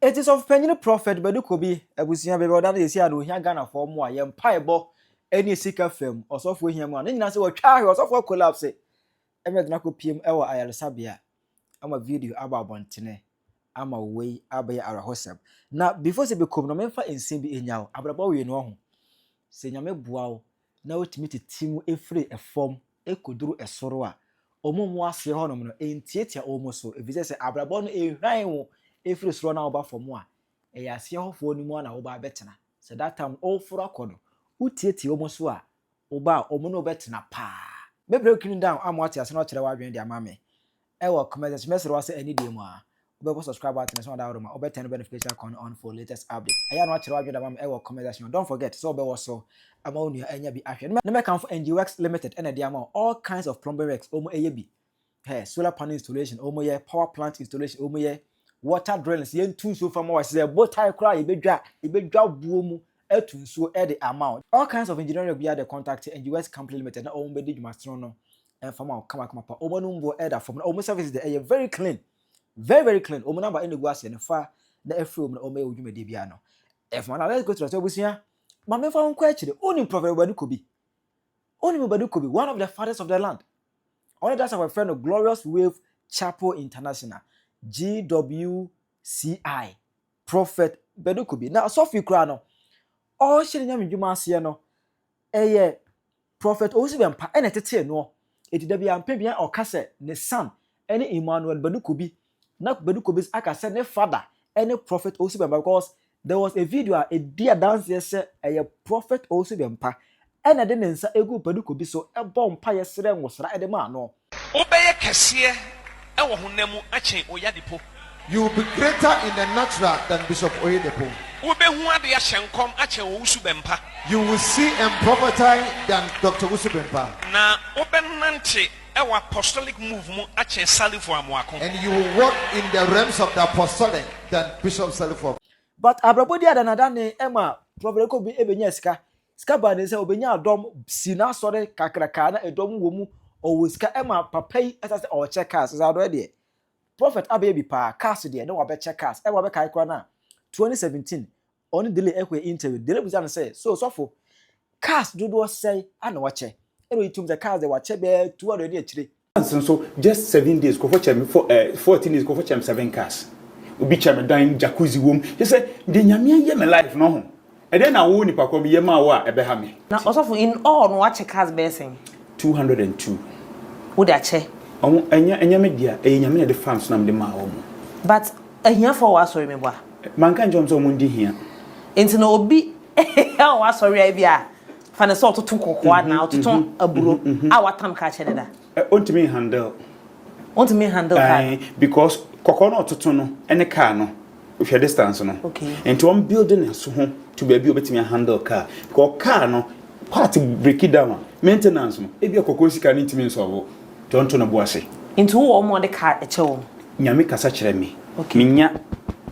It is of Penyah prophet Badu Kobi ebusia be that is here no here Ghana for mo a mpaebo any sika fam osofo hia mo na say watwa ahwe osofo collapse emedna ko piem ewo ayaresabia ama video aba abontene ama wei abaye arahosem na before say be kom no memfa ensin bi enyawo abraba we no ho se nyame boawo na otimi tetimu efre efom ekoduru esoro a omomo ase ho no entietia omo so efise se abraba no ehwan wo efiri soro na oba fomu a eyase hofo ni mu na oba betena so that time all for akodo utieti omo so a oba omo no betena pa bebre kini down amwati ase no kire wadwen dia mame ewo comment message wase any day mu a obe subscribe button so that ma obe turn notification on for latest update aya no kire wadwen dia mame ewo comment don't forget so obe so ama onu anya bi ahwe na me kan for NGWorks limited and dia ma all kinds of plumbing works omo eyebi solar panel installation omo ye power plant installation omo ye water drillings yen too so far more say both tie cry ebedwa buo mu atun so e the amount all kinds of engineering we are the contact and US company limited na o mbedi dwumasro no en fama kama pa o manu mbo e da from o service dey very clean very clean o number enegu ase ne fa na afro o me odwumade bia no if man let's go to the obusia ma me fa nko akire oni prophet Badu Kobi one of the fathers of the land only that's our friend of Glorious Wave Chapel International GWCI prophet Badu Kobi na Sophie kra no all shiri nyame dwuma ase no eye prophet Osibempa ene tete no etida bia ampa bia okase ne son ene Emmanuel Badu Kobi na Badu Kobi's akase ne father ene prophet Osibempa because there was a video a dear dance say eye prophet Osibempa ene de nensa egu Badu Kobi so e bom pa yesere nwosra ede ma no obeye kese. You will be greater in the natural than Bishop Oyedepo. You will see and prophesy than Dr. Usubempa. Apostolic movement and you will walk in the realms of the apostolic than Bishop Salifo. But abrabodi adanadane Emma Prophet Kobi ebenya ska ba ne se obenya adom sina sore kakraka na edom womu o ska Emma papai asase o check cars za do prophet ababy pa cars de no wa check cars e wa be kai kwa na 2017 on delay ekwe interview delay buza say so for cars do say ana wa che e no itum the cars de wa che be 200 de akire so just 7 days go for chem 14 days go for chem 7 cars obi chem dan jacuzzi wom he say de nyame ye me life no ho e den na wo nipa ko me ye ma wo a e be ha me na also for in all no wa che cars be sen 202 wo da che enya media nyame na de fans na me de ma wo but ehia for wa sorry me boa man kan jom so mo ndi hia enti na obi wa sorry ai bia fa ne so to kokwa na ototon aburo a watam ka che da ontimi handle car because kokko na ototon no ene car no hwe distance no okay enti on building so ho to be obetimi handle car because car no part break it down maintenance no e bia kokko sika ni ntimi so wo tonto na boase into wo mo de car e chewo nyame kasa kire me okay minya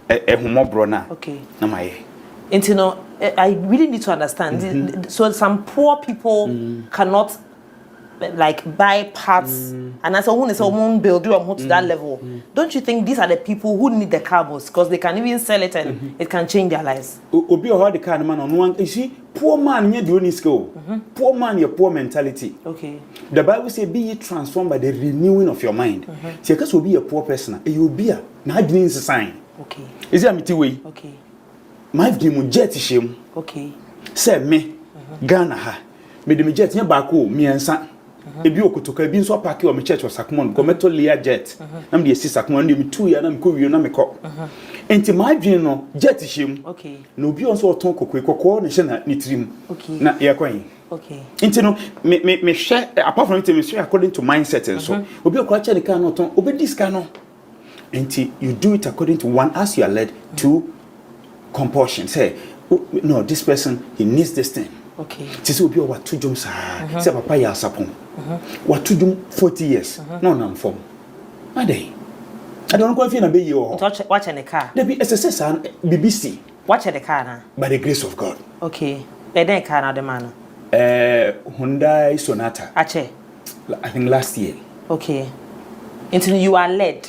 ehumobro na okay na maye into no I really need to understand so some poor people cannot like buy parts and as who is someone build you to that level don't you think these are the people who need the car most because they can even sell it and it can change their lives obi o the car man on one you see poor man nye the only skill poor man your poor mentality okay the Bible say be ye transformed by the renewing of your mind see because obi a poor person e you be a na adwin sign okay is it amiti way okay my dream jet shame okay say me Ghana ha me de me jet nya ba ko miensa ebi okotoka ebi nso park o me church of Sakumon go meto Lear jet na me de si Sakumon na me 2 ya na me ko wi na me ko enti my dream no jet shim okay na obi onso oton kokko na hye na nitrim okay na ye kwan okay enti no me share apart from it me share according to mindset and so obi okwa che de kan no ton obi diska no enti you do it according to one as you are led to compulsion say no this person he needs this thing okay tisi obi o wa tujum sa say papa ya sapon wa tujum 40 years no na form adey I don't know if you na be ye o watch in the car there be SSS and BBC watch the car na by the grace of God okay the car na the man Hyundai Sonata ache I think last year okay until you are led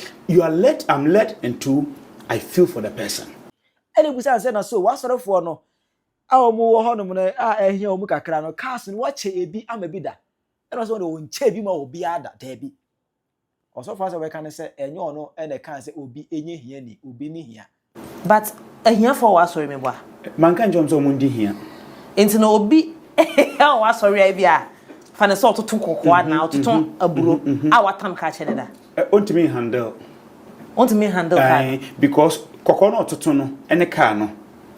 I'm led into I feel for the person ene busa say na so wasorefo no a omo wo hono no a ehia omo kakra no cars no wache ebi amabi da ene so no nche ebi ma obi ada da bi osofo ase we kan say enye ono ene kan say obi enye hia ni obi ni hia but ehia for wasori me boa man kan jom so mo ndi hia enti no obi wasori ai bia fa ne so ototo kokoa na ototo aburo a watam ka che ne da ontimi handle car because kokoa no ototo no ene car no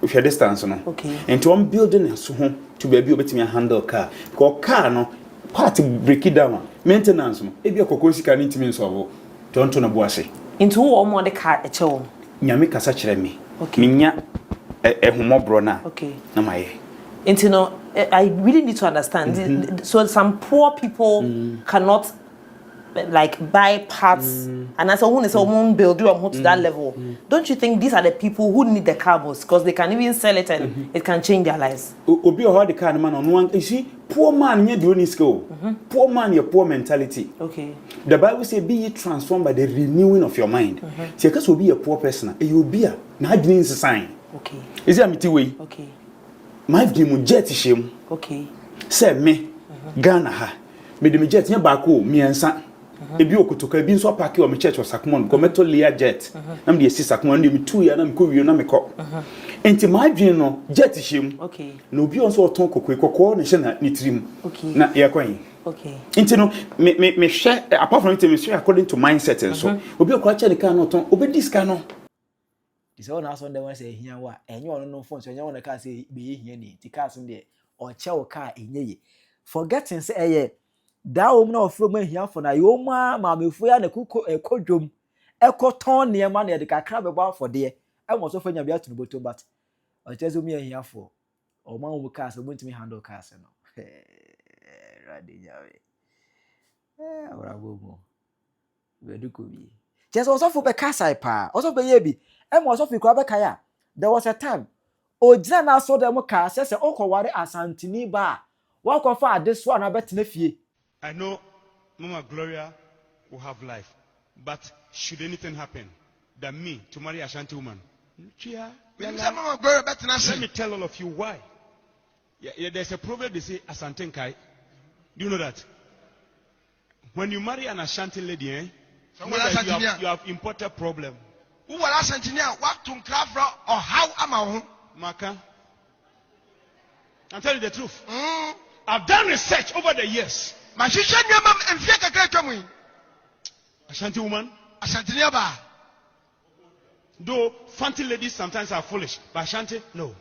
if your distance no okay enti on building so ho to be obetimi handle car because car no part break it down maintenance no e bia kokoa sika ni ntimi nso tonto na boase into wo mo de car e chewo nyame kasa kire me okay minya ehumobro na okay na maye into no I really need to understand so some poor people cannot like buy parts and as someone is someone build you to that level don't you think these are the people who need the car most because they can even sell it and it can change their lives obi o hold the car man on one you see poor man nya the only skill poor man your poor mentality okay the Bible say be ye transformed by the renewing of your mind see because obi a poor person e obi a na adwin sign okay is it amiti way okay my dream jet shem okay say me Ghana ha me de me jet nya ba ko miensa ebi okotoka ebi nso park o me church osakmon ko meto layer jet na me de si sakmon de me tu ya na me ko wi na me ko enti my dream no jet shem okay na obi onso oton kokoko na hye na nitrim okay na ye kwan okay enti no me share apart from it me share according to mindset and so obi okwa che de kan no ton obi diska no this one aso dem say hia wa enye ono no phone so enye ono ka say be hia ni ti cars no de o che o car enye ye forgetting say eye da om na ofro ma hia for na yo ma mefu ya na kuko ekodwom ekoton ne ma na de kakra bebo afode e mo so fanya bia tunu boto but o che so mi hia for o ma wo cars o ntimi handle cars no radi jawe bravo mo Badu Kobi just also for be kasai pa also be ye bi e mo also fi kwa be kaya there was a time ojina na so dem ka se okoware asantini ba wa ko fa ade so na betena fie I know Mama Gloria will have life, but should anything happen, that me to marry Ashanti woman, let me tell all of you why. Yeah, there's a proverb they say Asante Nkai. Do you know that? When you marry an Ashanti lady, you know that you have imported problem. Who will Ashanti what to craft or how am I? Maka, I'll tell you the truth. I've done research over the years. Ashanti woman. Ashanti niaba. Though fancy ladies sometimes are foolish, but Ashanti, no.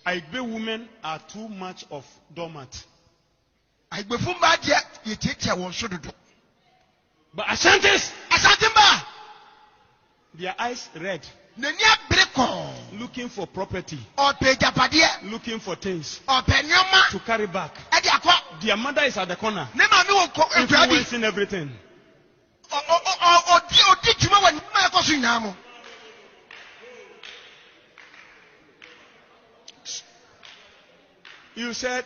Igbe women are too much of doormat. But Ashantis, their eyes red. Looking for property, looking for things to carry back. Their mother is at the corner, influencing everything. You said,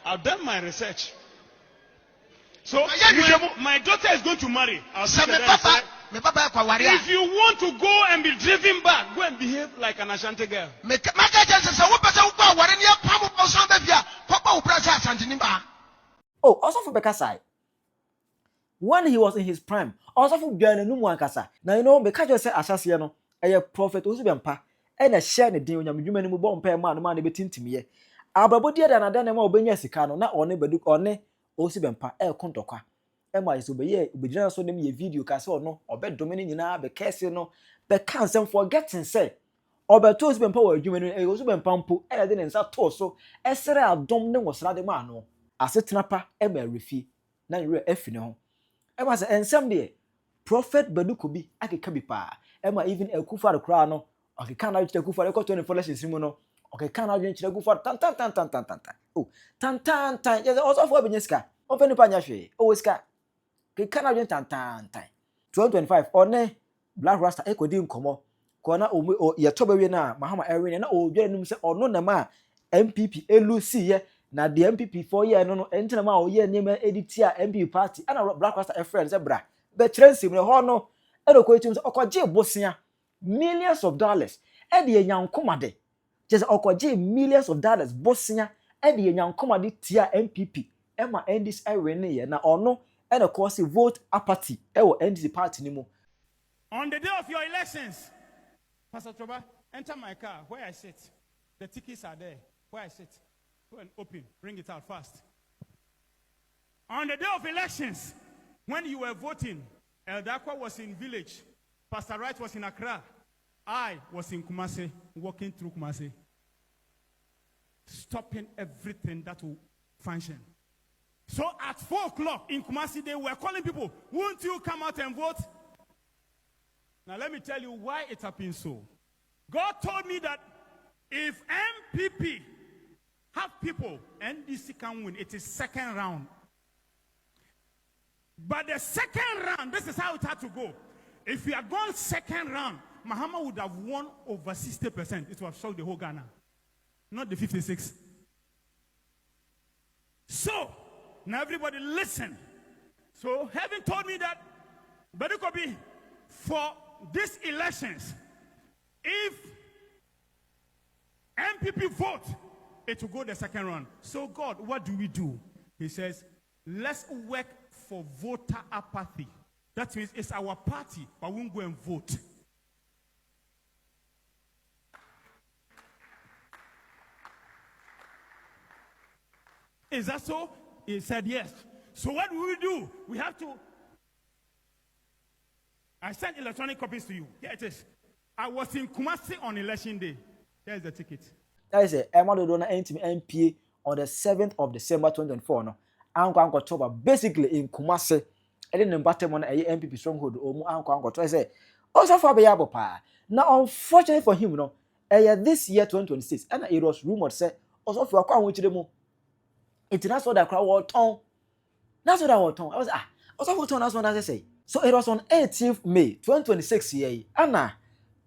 I've done my research. So my daughter is going to marry. I'll say if you want to go and be driven back, go and behave like an Ashanti girl. oh also for bekasai when he was in his prime also for biana no mu ankasa na you know beka just say asase no eye prophet osu bempa e na share ne din onyamdwuma ni mu bo mpa ma no ma na betintimiye ababodi da na ma obenya sika no na one Badu one osu bempa e kontokwa e ma yeso beye obedina so dem ye video ka se ono obedome ni nyina be kese no be kan sem forgetting say obeto osu bempa wa adwuma ni osu bempa mpo e de ne nsa to so e sere adom ne wosra de ma no asetena pa e ma refi na yere afi ne ho e ma se ensem de prophet Badu Kobi akeka bi pa e ma even ekufa de kra no akeka na chite ekufa de ko 24 lessons mu no akeka na chite ekufa tan oh tan yes also for benyeska on fe nipa nya hwe o weska akeka na tan 2025 one black rasta ekodi nkomo ko na o ye to bawe na mahama erin na o dwere num se ono na ma MPP elusi ye na the MPP for year no entina ma oye nima editia MPP party ana Black Rasta friend say bra be trensim ne ho no e do ko etim say okoje bosia millions of dollars e de yankomade just okoje millions of dollars bosia e de yankomade tia MPP e ma NDC win ye na ono e de cause vote apathy e wo NDC party ni mu. On the day of your elections, Pastor Choba, enter my car where I sit. The tickets are there where I sit. Go and open, bring it out fast. On the day of elections, when you were voting, Eldakwa was in village, Pastor Wright was in Accra, I was in Kumasi, walking through Kumasi, stopping everything that will function. So at 4 o'clock in Kumasi, they were calling people, won't you come out and vote? Now let me tell you why it happened so. God told me that if MPP have people, NDC can win. It is second round. But the second round, this is how it had to go. If we had gone second round, Mahama would have won over 60%. It would have shocked the whole Ghana. Not the 56. So, now everybody listen. So, heaven told me that, Badu Kobi, for these elections, if MPP vote, it will go the second round. So God, what do we do? He says, let's work for voter apathy. That means it's our party, but we won't go and vote. Is that so? He said yes. So what do we do? We have to. I sent electronic copies to you. Here it is. I was in Kumasi on election day. Here's the ticket. That is a Emma Dodona MPA on the 7th of December 2024. No, Uncle October basically in Kumasi. I didn't battle on a MPP stronghold or Uncle. I say, also for Bayabo Pa. Now, unfortunately for him, no, this year 2026, and it was rumored say, also for a crown which the mo. It's not so that crowd war tongue. That's what I want tongue. I was also for tongue, that's what I say. So it was on 18th May 2026 year. Anna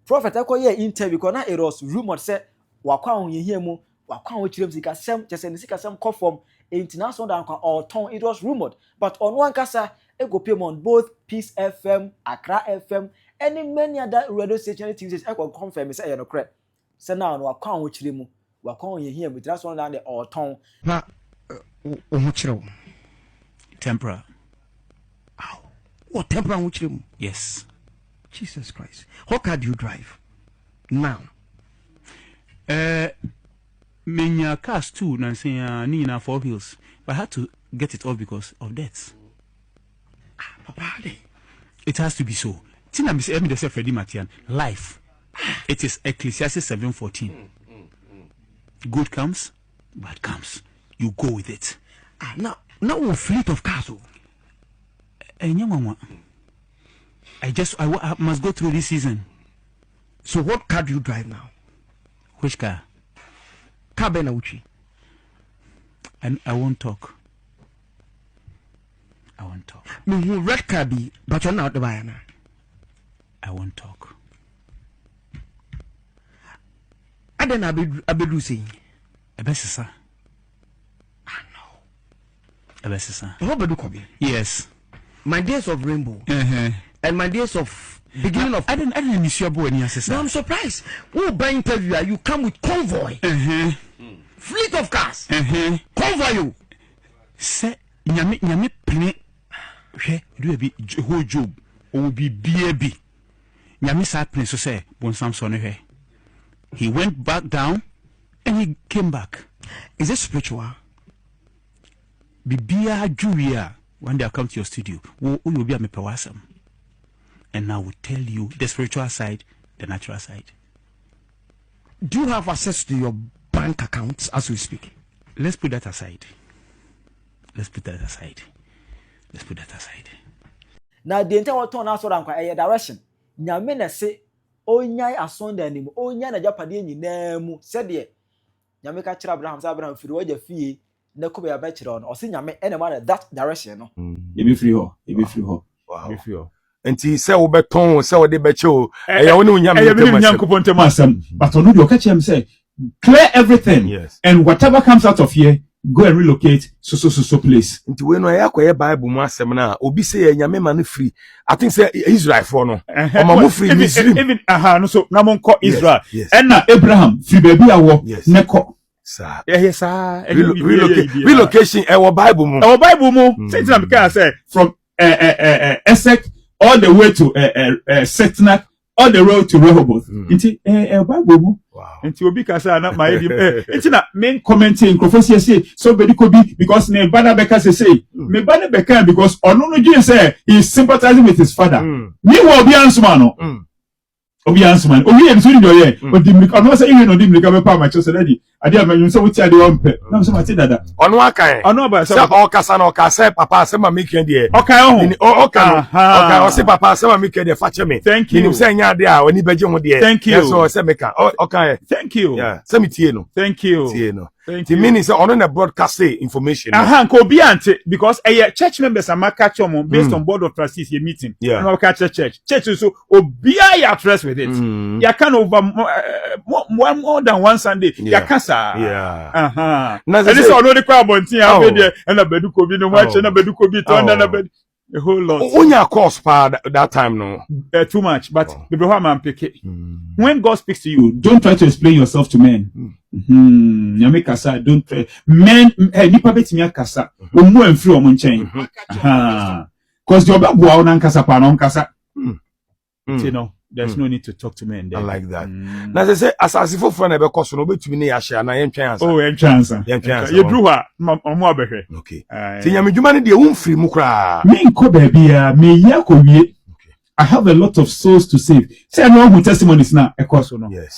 Prophet Akoye interview because it was rumored say wakwa on ye mu wakwa on chirem sika sem just en sika sem conform international down or tongue. It was rumored, but on one kasa e go pay on both Peace FM, Accra FM, and many other radio station TVs e go confirm say no correct. Say now wakwa on chirem wakwa on ye mu international down the or tongue na omuchiro tempera. What temper and which Yes. Jesus Christ. How car do you drive now? Menya cars too, Nancy, Nina 4 wheels. But I had to get it off because of debts. Papa, it has to be so. Tina Miss Emmy said Freddie Matian, life. It is Ecclesiastes 7:14. Good comes, bad comes. You go with it. Now a fleet of cars. I must go through this season. So what car do you drive now? Which car? Car Benauchi. And I won't talk. I won't talk. No, red car be, but you're not the buyer. I won't talk. I then I'll be losing. A best, sir. I know. A best, sir. What Badu Kobi? Yes. My days of rainbow. And my days of beginning of I didn't miss your boy. No, I'm surprised. Who buy interview? You come with convoy. Fleet of cars. Convoy you. Say nyame pene hwe do be whole job or be baby. Nyame sa pene so say bon Samson hwe. He went back down and he came back. Is it spiritual? Bibia Julia. One day I'll come to your studio. You will be a mepewasam. And I will tell you the spiritual side, the natural side. Do you have access to your bank accounts as we speak? Let's put that aside. Now the entire turn out so a direction. Nyame na se onyai asonda anim onya na japade nyina mu sede nyame ka kira Abraham sa Abraham firi waja fie na ko ya ba kira no o se nyame ene ma that direction no e be free ho wow be free ho enti se wo beton se wo de be che o e ya woni nyame nyankopon tem asem but onu de o ka kira me say clear everything. Yes. And whatever comes out of here, go and relocate so place. Nti we no ya kwaye Bible mu asem na obi say nyame ma no free. I think say Israel for no. Oma mu free Misrim. Even no so na mon ko Israel. Yes. And na Abraham free baby awo neko. Sir. Yes sir. Relocation Bible mu. Bible mu. Say na because say from Esek all the way to Setna, all the road to Rehoboth. Inti Bible mu. Wow. Inti obi kasa na my inti na main commenting prophecy say so Badu Kobi because me Bada Beka say me Bada Beka because Onono say he is sympathizing with his father. Me will be answer man. Obi answer man. Obi e so ni do ye. But the Ono say even no the Mika be pa my choose daddy. Ade am say what ade one pe. Na so mate dada. Ono akan. Ono ba say o kasa na o kasa papa say ma make dey. Okay oh. Okay, o say papa say ma make dey fache me. Thank you. Ni say nya ade a oni beje ho dey. Thank you. So say make okay. Thank you. Yeah. Say me tie no. Thank you. Tie no. Thank The you. meaning say ono na broadcast information. Ko be ante because church members are catch on based on board of trustees your meeting. Yeah. And catch church. Church so obia ya address with it. Ya can over more than one Sunday. Yeah. Ya kasa. Yeah. And this all the crowd bontin there and a Badu Kobi no watch and a Badu Kobi turn and a whole lot. Onya course pa that time no. Too much, but the man pick it. When God speaks to you, don't try to explain yourself to men. Nyame kasa, don't try. Men, nipa betimi akasa. Omu enfri omu nchen. Cause the oba bua una nkasa pa no nkasa. You know, there's no need to talk to men there. I like that. Now they say asasi fofo na be koso no betumi ne ya share na yen twen ansa. Oh, yen twen ansa. You drew her omo abehwe. Okay. Ti nyame dwuma ne de wonfiri mu kra. Me nko ba bia me ya ko wie. I have a lot of souls to save. Say no who testimonies na e koso no. Yes.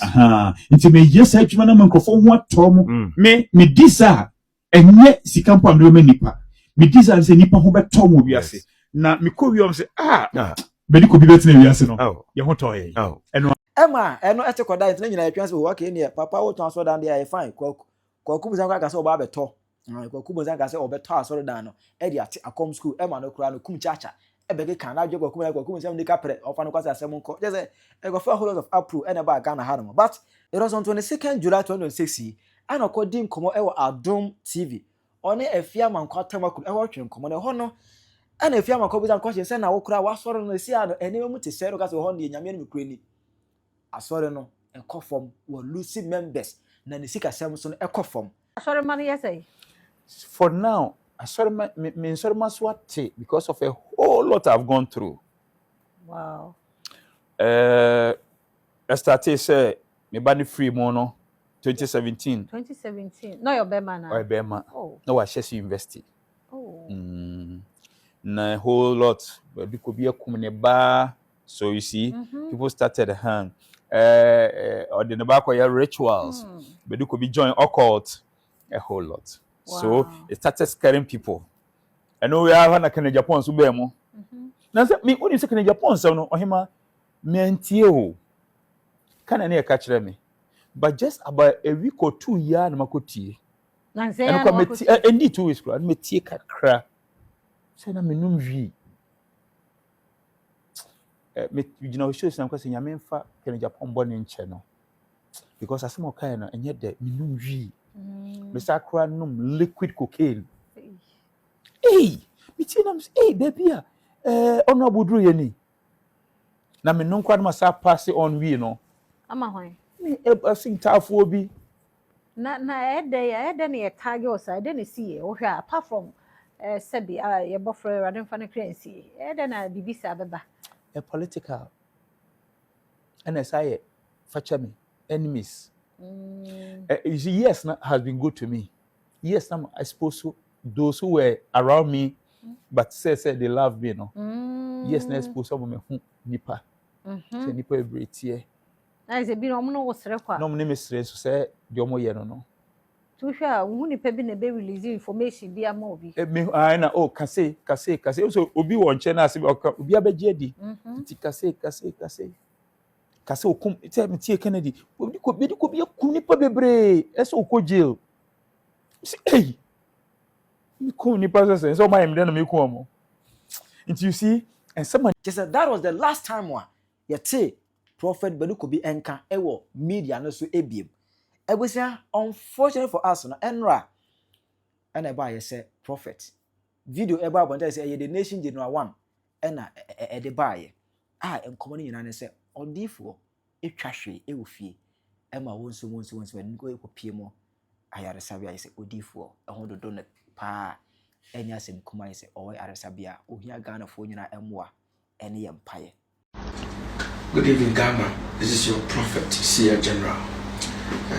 Nti me yes adwuma na mankofo ho atom. Me disa enye sikampo amre me nipa. Me disa say nipa ho betom obi ase. Na me ko wi om say Badu Kobi betina wi ase no. Ye ho toye. Eno eno etekoda ntena nyina atwa se wo ka ene papa wo ton aso dan dey fine kwaku buzan ka se oba beto. Kwaku buzan ka se obeto aso dan no. E dey ate akom school ema no kura no kum chacha. Ebege kan na dwe kwaku buzan dey ka pre ofa no kwase asem nko. Just say e go for a whole lot of April ene ba Ghana ha no. But it was on 22nd July 2026 and according komo e wo Adom TV. One efia manko atamaku e wo twen komo ne ho no. And if you are a and question, send our crowd was for the sea, and anyone to say, because on the Yaman Ukraine. I saw no, and call from were losing members, and the sick Samson echo from. I saw the money yesterday. For now, I saw me so much what because of a whole lot I've gone through. Wow. I started say me bani free mono 2017. 2017. No, your Bema now. Bema. Oh. No, I just invested. Oh. Na a whole lot. But it could be a community. So you see, people started or the Nabako rituals. But it could be join occult a whole lot. Wow. So it started scaring people. I know we have a Canadian Japan so bemo. Now me when you say Canadian Japan so no ohima me antie can any catch me. But just about a week or 2 years na makoti. Na say na makoti any 2 weeks me tie kakra. Say na me num wi. Me you know show some question nyame mfa Canadian Japan born nche no. Because asem okai na enye de me num wi. Me sakra num liquid cocaine. Hey, me tie na hey baby ono abudru ye ni. Na me num kwa ma sa pass on wi no. Ama hwan. Me sing tafo bi. Na ede na ye tag o sa ede na see wo hwa apart from sebi ye bofre radin fa na cleanse ede na bibisa beba. A political. And as I facha me enemies. You see, yes, has been good to me. Yes, I suppose those who were around me, but say they love me, no. Yes, I suppose some of me nipa. Say nipa every year. Na is be no no wo sere kwa. No me sere so say the omo ye no no. To hwa hu nipa bi na be release information bi ama obi. Me na kase so obi won che na ase obi abeje di. Ti kase okum tell me tie Kennedy obi ko bi akum nipa bebre eso ko jail. Say hey. Me ko nipa say so my me na me ko omo. You see and someone just said that was the last time one. Yet Prophet Badu Kobi enka ewo media no so ebiem. ebusia unfortunately for us no enra and eba ye say prophet video eba abonta say the nation general 1 ena e de baaye enkomo nyina ne say odifo etwahwe ewofie ema wonso nko ekopie mo ayaresabia ye say odifo ehon dodo ne pa enya sem kuma ye say owe ayaresabia ohia Ghana fo nyina emwa ene ye mpaye. Good evening, Ghana. This is your prophet, Seer General.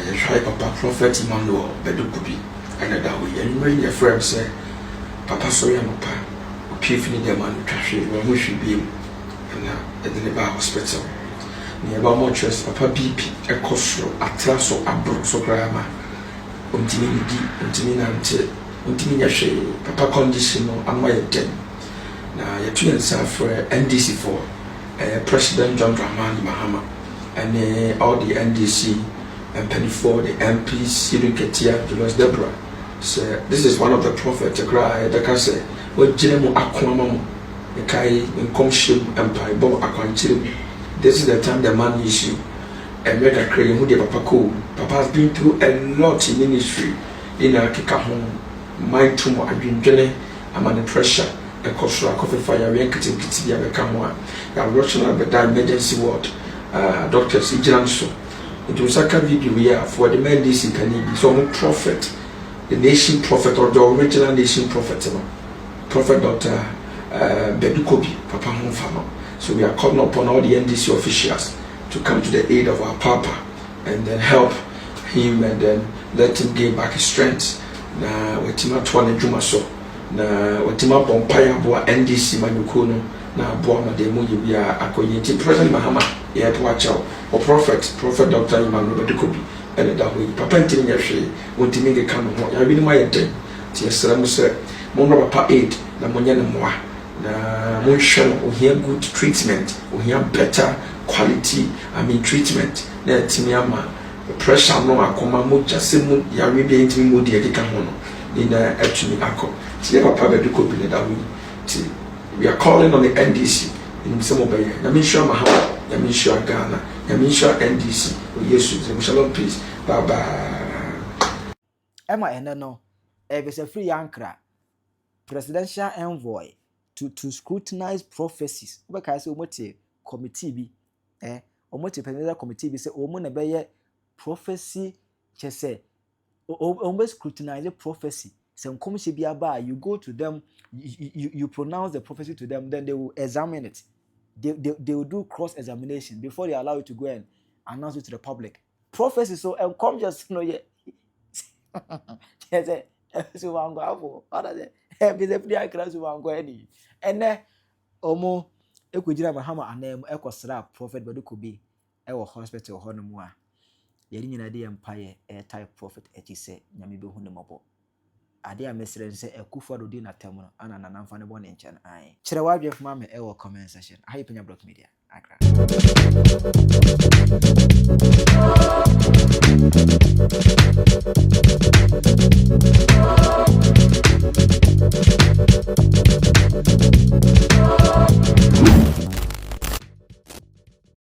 You try Papa Prophet Emmanuel Badu Kobi and that way. And when your friend say, Papa sorry, I'm a paving the man traffic when we should be at the Neba Hospital. Near Bamochus, Papa BP, a costro, a trasso, a brook, so grandma. Untimina she, Papa conditional, and my dead. Now, your twins are for NDC for. President John Dramani Mahama and all the NDC and Penny Ford, the MPs, Sidu Ketia, Julius Deborah. So this is one of the prophets. The guy say, "What Jenemu Akwamamo, the Kai in Comship Empire, Bob Akwanchim." This is the time the man issue. And made a crazy Mudi Papako. Papa has been through a lot in ministry in a Kikahon, mind tumor, I've been journey, I'm under pressure. A cultural coffee fire, we encourage Kitty Becamwa, a Russian emergency ward, doctors, Ijanso. It was a video we are for the men this in Penyah. So, prophet, the nation prophet or the original nation prophet, Prophet Dr. Badu Kobi, Papa Mufano. So, we are calling upon all the NDC officials to come to the aid of our Papa and then help him and then let him gain back his strength. Now, we're Tima Twane Jumaso. Na watima bompaya boa NDC manukono na boa mademu yibia akoyenti President Mahama ye to watch out or prophet Dr. Emmanuel Badu Kobi and that way papa ntimi yehwe wontimi ge kan ho ya bi ni maye den ti esra mu se mo no papa aid na mo nya ne moa na mo hwe no ohia good treatment ohia better quality treatment na timi ama pressure no akoma mo jase mu ya we bi ntimi mo de kan ho no ina actually akọ. Papa Badu Kobi we are calling on the NDC in some of them. Yamisha Mahama, Yamisha Ghana, Yamisha NDC. Yes, shalom, peace. Bye bye. Emma and no, it's a free ankra presidential envoy to scrutinize prophecies. Because omote committee be omote presidential committee be say omo na be prophecy chese omo scrutinize prophecy. Some commission be about you go to them, you pronounce the prophecy to them, then they will examine it. They will do cross-examination before they allow you to go and announce it to the public. Prophecy, so come just know yet. So I'm going to and then Omo Ekujira Mahama and them Ekosra Prophet Badu Kobi Ewa Hospital Honamwa. Yeri na de empire type prophet etise nyame be hunemabo. Ade a mesere se Akufo do di na tem no ana nanamfa ne bo ne nche ai kire wa adwe fama me ewo comment section hi Penyah Block Media Accra.